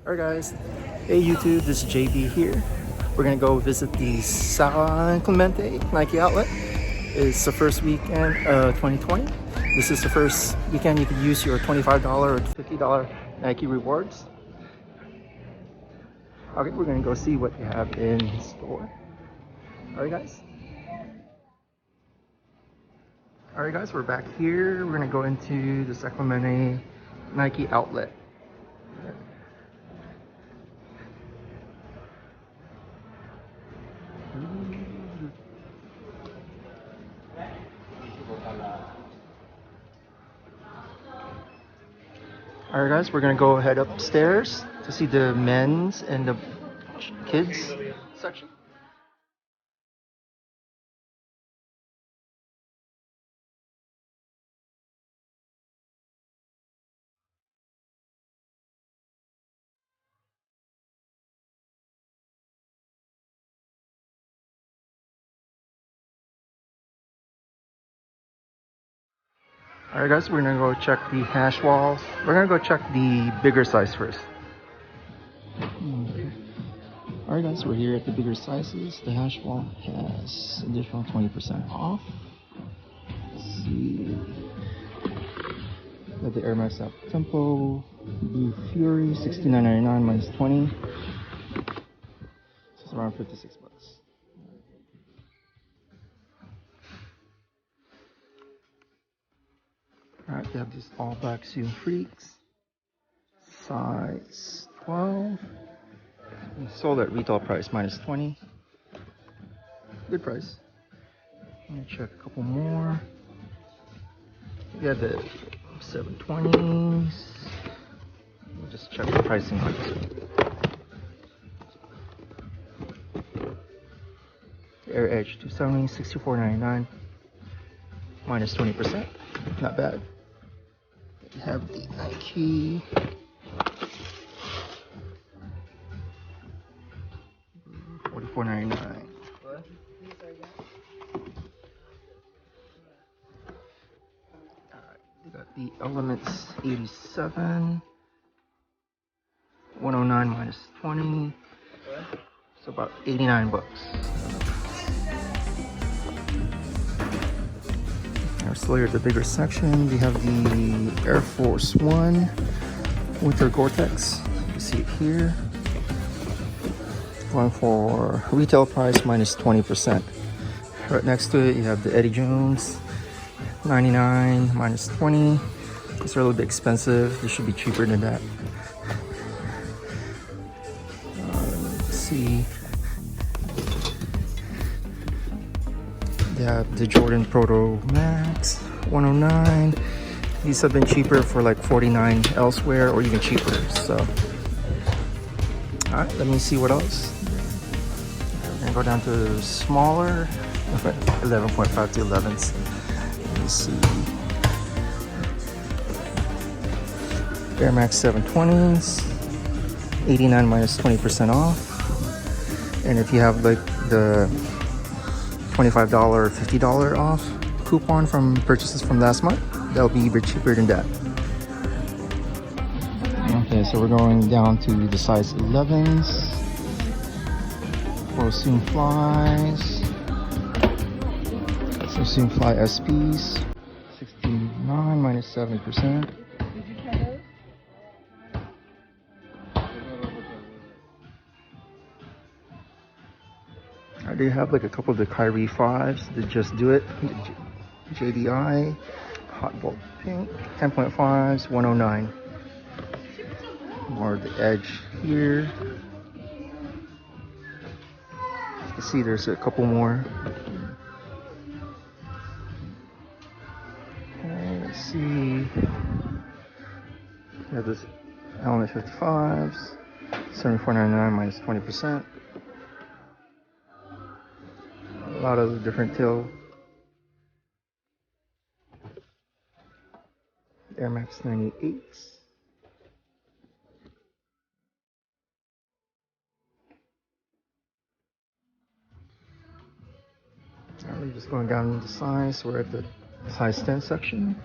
Alright guys, hey YouTube, this is JB here. We're gonna go visit the San Clemente Nike outlet. It's the first weekend of 2020. This is the first weekend you can use your $25 or $50 Nike rewards. Okay, we're gonna go see what they have in store. Alright guys, we're back here. We're gonna go into the San Clemente Nike outlet. Alright guys, we're gonna go head upstairs to see the men's and the kids section. Alright guys, we're gonna go check the hash walls. We're gonna go check the bigger size first. Alright guys, we're here at the bigger sizes. The hash wall has additional 20% off. Let's see. Got the Air Max Up Tempo, Blue Fury, $69.99 minus 20. So it's around 56 bucks. Alright, they have these all black Zoom Freaks, size 12, sold at retail price minus 20. Good price. Let me check a couple more. We have the 720s. We'll just check the pricing on this one. Air Edge 270, $64.99 minus 20%. Not bad. We have the Nike $44.99. We got the Elements 87, $109 minus 20. So about 89 bucks. We're still here at the bigger section. We have the Air Force One Winter Gore-Tex. You see it here. Going for retail price minus 20%. Right next to it, you have the Eddie Jones 99 minus 20. It's a little bit expensive. It should be cheaper than that. Let's see. They have the Jordan Proto Max 109. These have been cheaper for like 49 elsewhere or even cheaper. So, all right, let me see what else. We're gonna go down to smaller, 11.5 to 11s. Let me see. Air Max 720s, 89 minus 20% off. And if you have like the $25 or $50 off coupon from purchases from last month, that'll be even cheaper than that. Okay, so we're going down to the size 11s for Soon Flies. So Soon Fly SPs, 69 minus 7%. I do have like a couple of the Kyrie 5s, the Just Do It, JDI, Hot Bolt Pink, 10.5s, 109. More of the Edge here. You can see there's a couple more. Let's see. We have this Element 55s, $74.99 minus 20%. A lot of different till. Air Max 98s. We're just going down the size. We're at the size 10 section.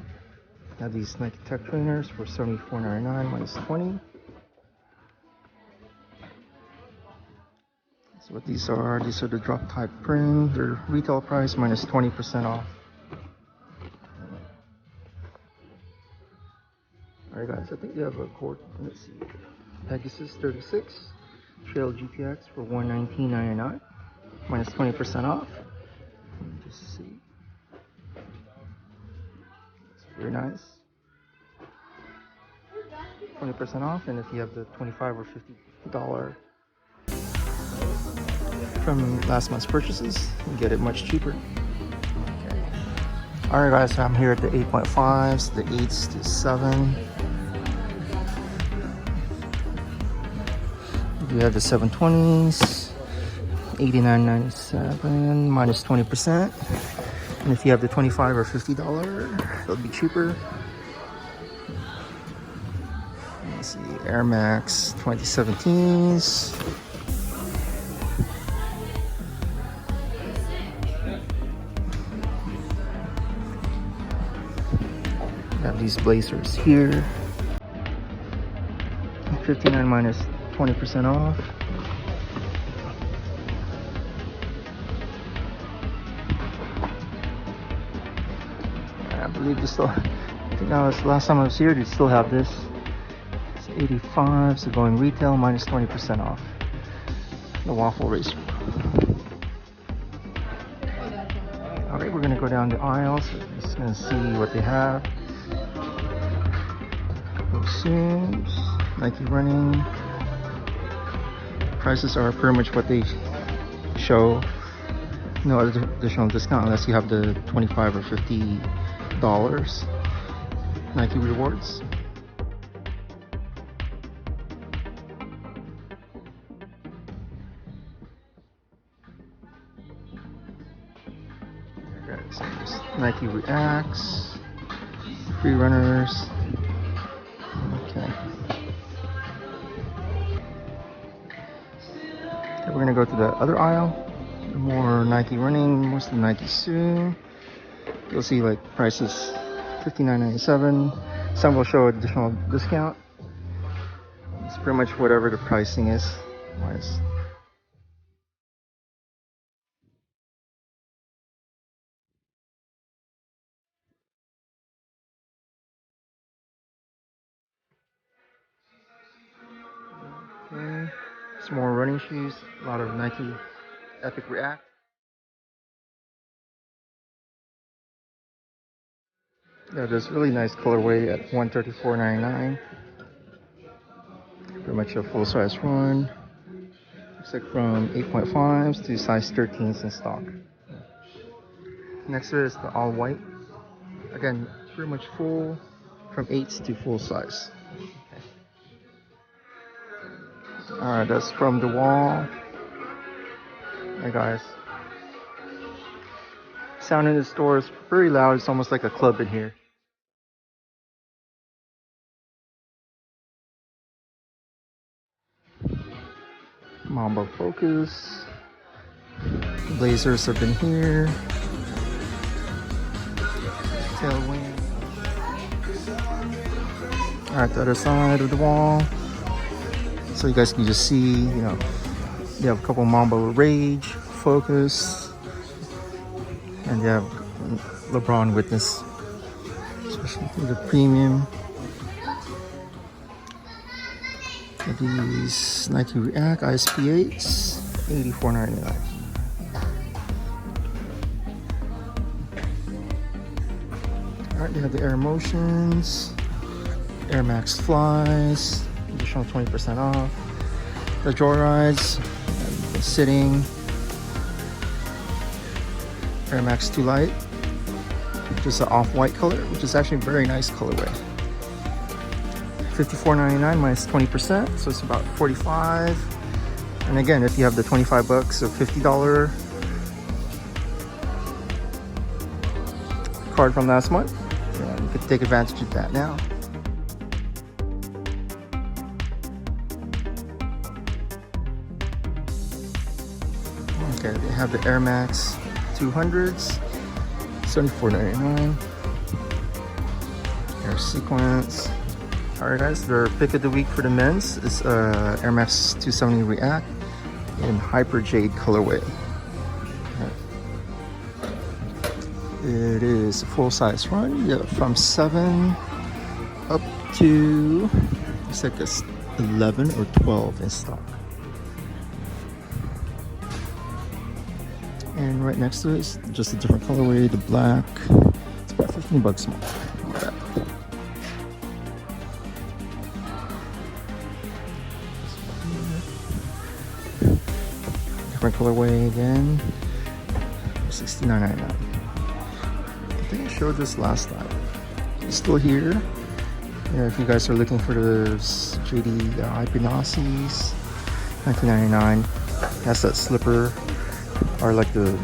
Have these Nike Tech trainers for $74.99 minus 20. So what these are the drop type prim. Their retail price minus 20% off. Alright guys, I think they have a cord, let's see, Pegasus 36 Trail GPX for $119.99 minus 20% off. Just see. It's very nice. 20% off, and if you have the $25 or $50 from last month's purchases, you get it much cheaper. Okay. Alright guys, so I'm here at the 8.5s, the 8s to 7. You have the 720s, $89.97 minus 20%. And if you have the $25 or $50, it'll be cheaper. Let's see, Air Max 2017s. Have these blazers here. 59 minus 20% off. I believe they still, I think that was last time I was here, they still have this. It's 85, so going retail minus 20% off. The waffle racer. Alright, we're gonna go down the aisle, so we're just gonna see what they have. Those shoes, Nike running. Prices are pretty much what they show. No additional discount unless you have the $25 or $50 Nike rewards. Okay, so there's Nike Reacts, free runners. Okay. We're gonna go to the other aisle. More Nike running, mostly Nike soon. You'll see like prices $59.97. Some will show additional discount. It's pretty much whatever the pricing is. Nice. Okay. Some more running shoes. A lot of Nike Epic React. Yeah, there's really nice colorway at $134.99. Pretty much a full size run. Looks like from 8.5s to size 13s in stock. Next is the all white. Again, pretty much full from 8s to full size. Alright, that's from the wall. Hey guys. Sound in the store is pretty loud. It's almost like a club in here. Mamba Focus. Blazers have been here. Tailwind. Alright, the other side of the wall. So you guys can just see, you know, you have a couple Mamba Rage, Focus, and you have LeBron Witness, especially the premium. These Nike React ISP8s, $84.99. Alright, they have the Air Motions, Air Max Flies, additional 20% off. The Joyrides, the Sitting, Air Max 2 Light, just an off-white color, which is actually a very nice colorway. $54.99 minus 20%, so it's about $45. And again, if you have the $25 or $50 card from last month, you could take advantage of that now. Okay, they have the Air Max 200s, $74.99. Air Sequence. Alright guys, their pick of the week for the men's is Air Max 270 React. in Hyper Jade colorway. It is a full-size run. You have from 7 up to, it's like a 11 or 12 in stock. And right next to it is just a different colorway, the black. It's about 15 bucks more. Different colorway again, $69.99. I think I showed this last time. It's still here. Yeah, if you guys are looking for the JD Hypnosis, $19.99. Has that slipper or like the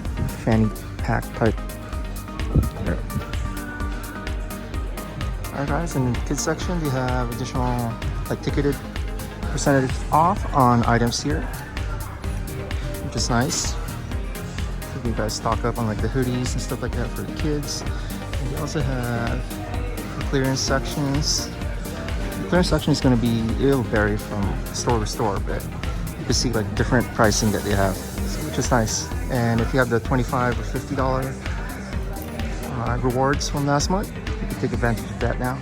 fanny pack type. There. Alright guys, in the kids section they have additional like ticketed percentage off on items here, which is nice. If you guys stock up on like the hoodies and stuff like that for the kids. And they also have the clearance sections. The clearance section is going to be, it'll vary from store to store, but you can see like different pricing that they have, which is nice. And if you have the $25 or $50 rewards from last month, you can take advantage of that now.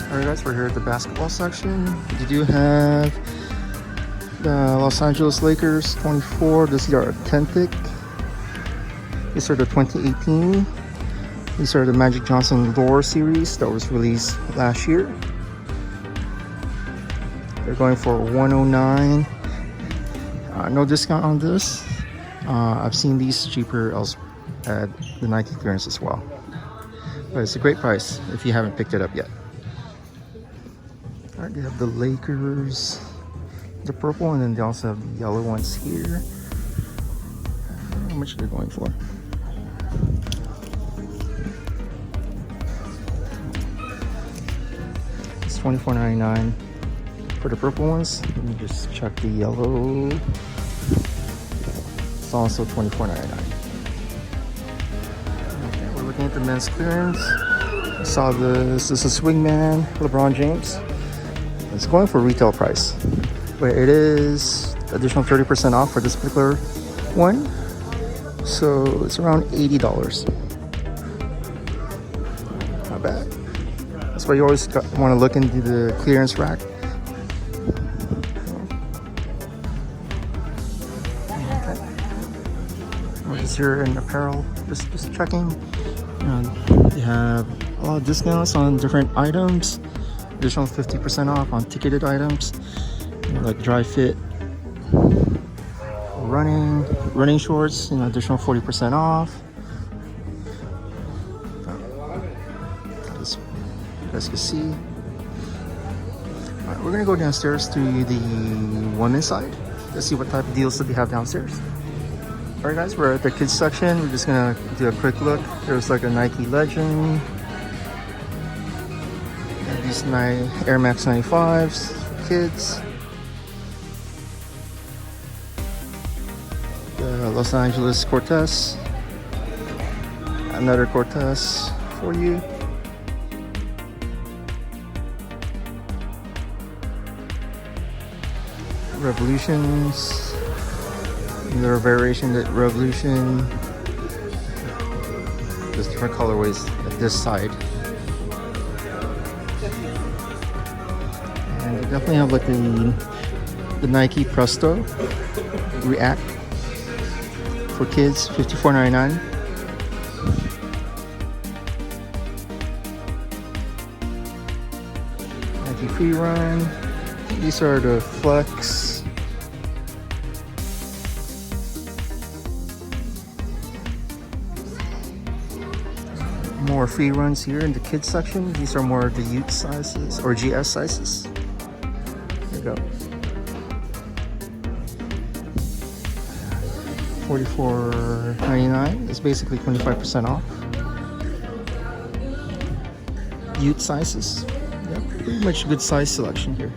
Alright guys, we're here at the basketball section. You do have the Los Angeles Lakers 24. These are authentic. These are the 2018. These are the Magic Johnson Lore series that was released last year. They're going for $109. No discount on this. I've seen these cheaper at the Nike clearance as well. But it's a great price if you haven't picked it up yet. Alright, they have the Lakers, the purple, and then they also have the yellow ones here. How much are they going for? It's $24.99 for the purple ones. Let me just check the yellow. It's also $24.99. Okay, we're looking at the men's clearance. I saw this is a Swingman LeBron James. It's going for retail price, but it is additional 30% off for this particular one. So it's around $80. Not bad. That's why you always want to look into the clearance rack. Here in apparel, just checking. They have a lot of discounts on different items. Additional 50% off on ticketed items, like dry fit, running shorts. Additional 40% off. As you guys can see. All right, we're gonna go downstairs to the women's side. Let's see what type of deals that they have downstairs. Alright guys, we're at the kids section. We're just gonna do a quick look. There's like a Nike Legend. And these Air Max 95s for kids. The Los Angeles Cortez. Another Cortez for you. Revolutions. Another variation that Revolution. There's different colorways at this side. And they definitely have like the Nike Presto React for kids, $54.99. Nike Free Run. These are the Flex. More free runs here in the kids section. These are more the youth sizes or GS sizes. There you go. $44.99. It's basically 25% off. Youth sizes. Yeah, pretty much good size selection here.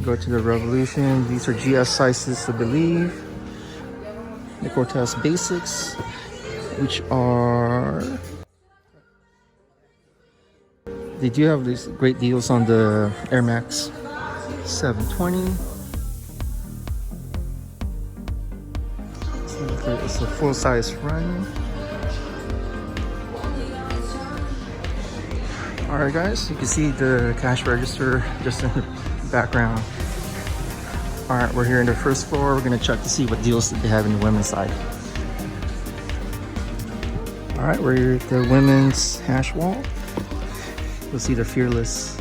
Go to the Revolution. These are GS sizes, I believe. The Cortez Basics, which are, they do have these great deals on the Air Max 720. It's a full-size run. Alright guys, you can see the cash register just in the background. Alright, we're here in the first floor. We're gonna check to see what deals that they have in the women's side. Alright, we're here at the women's hash wall. You'll see the Fearless,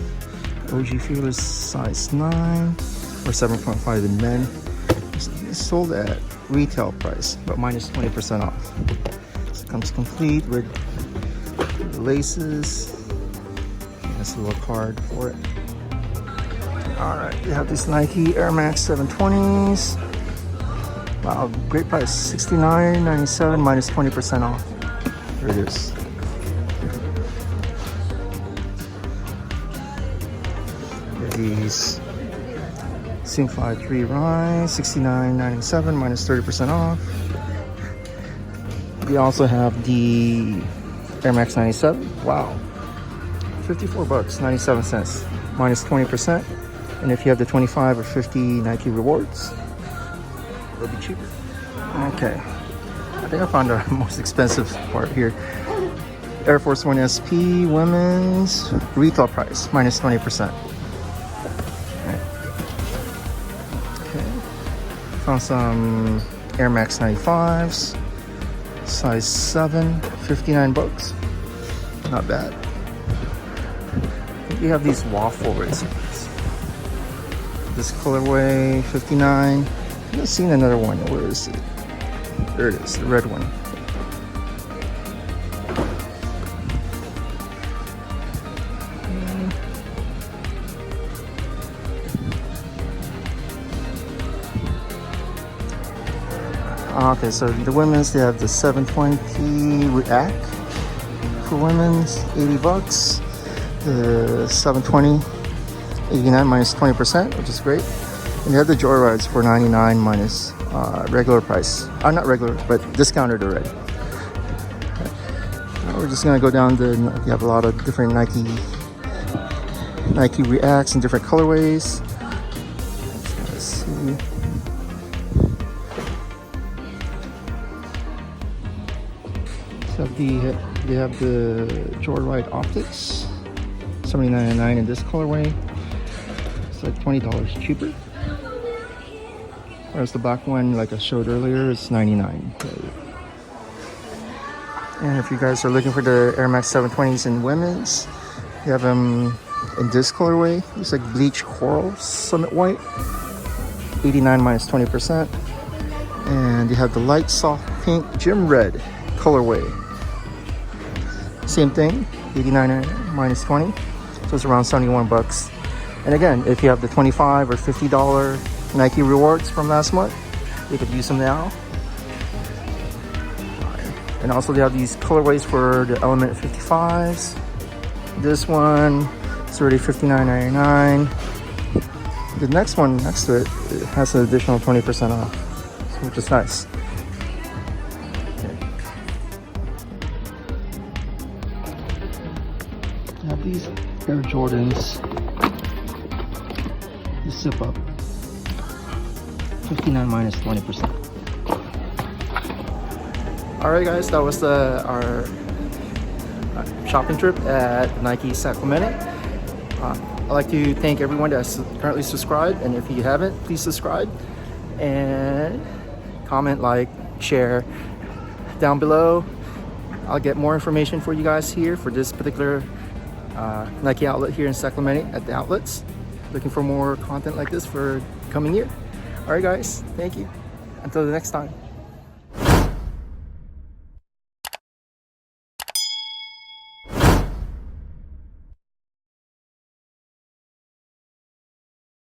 OG Fearless size 9 or 7.5 in men. It's sold at retail price, but minus 20% off. So it comes complete with laces. That's a little card for it. Alright, they have these Nike Air Max 720s. Wow, great price, $69.97 minus 20% off. There it is. These Simfly 3 Rise, $69.97 minus 30% off. We also have the Air Max 97. Wow, $54, 97 cents minus 20%. And if you have the 25 or 50 Nike rewards, it'll be cheaper. Okay, I think I found the most expensive part here. Air Force One SP women's retail price minus 20%. Okay, found some Air Max 95s, size 7, $59. Not bad. We have these waffle racers. This colorway, $59. I've seen another one. Where is it? There it is, the red one. Okay, so the women's, they have the 720 React for women's, $80. The 720, 89 minus 20%, which is great. And they have the Joyrides for $99 minus regular price. Not regular, but discounted already. Okay. Now we're just gonna go down the. You have a lot of different Nike Reacts in different colorways. Let's see. So they have the Joyride Optics, $79.99 in this colorway. It's like $20 cheaper. Whereas the black one, like I showed earlier, is $99. And if you guys are looking for the Air Max 720s in women's, you have them in this colorway. It's like bleach coral summit white, $89 minus 20%. And you have the light soft pink gym red colorway. Same thing, $89 minus 20, so it's around $71. And again, if you have the $25 or $50 Nike rewards from last month, you could use them now. And also they have these colorways for the Element 55s. This one is already $59.99. The next one next to it has an additional 20% off, which is nice. I have these Air Jordans. The zip up. $59 minus 20%. Alright guys, that was our shopping trip at Nike San Clemente. I'd like to thank everyone that's currently subscribed, and if you haven't, please subscribe and comment, like, share down below. I'll get more information for you guys here for this particular Nike outlet here in San Clemente at the outlets. Looking for more content like this for coming year. All right guys, thank you. Until the next time.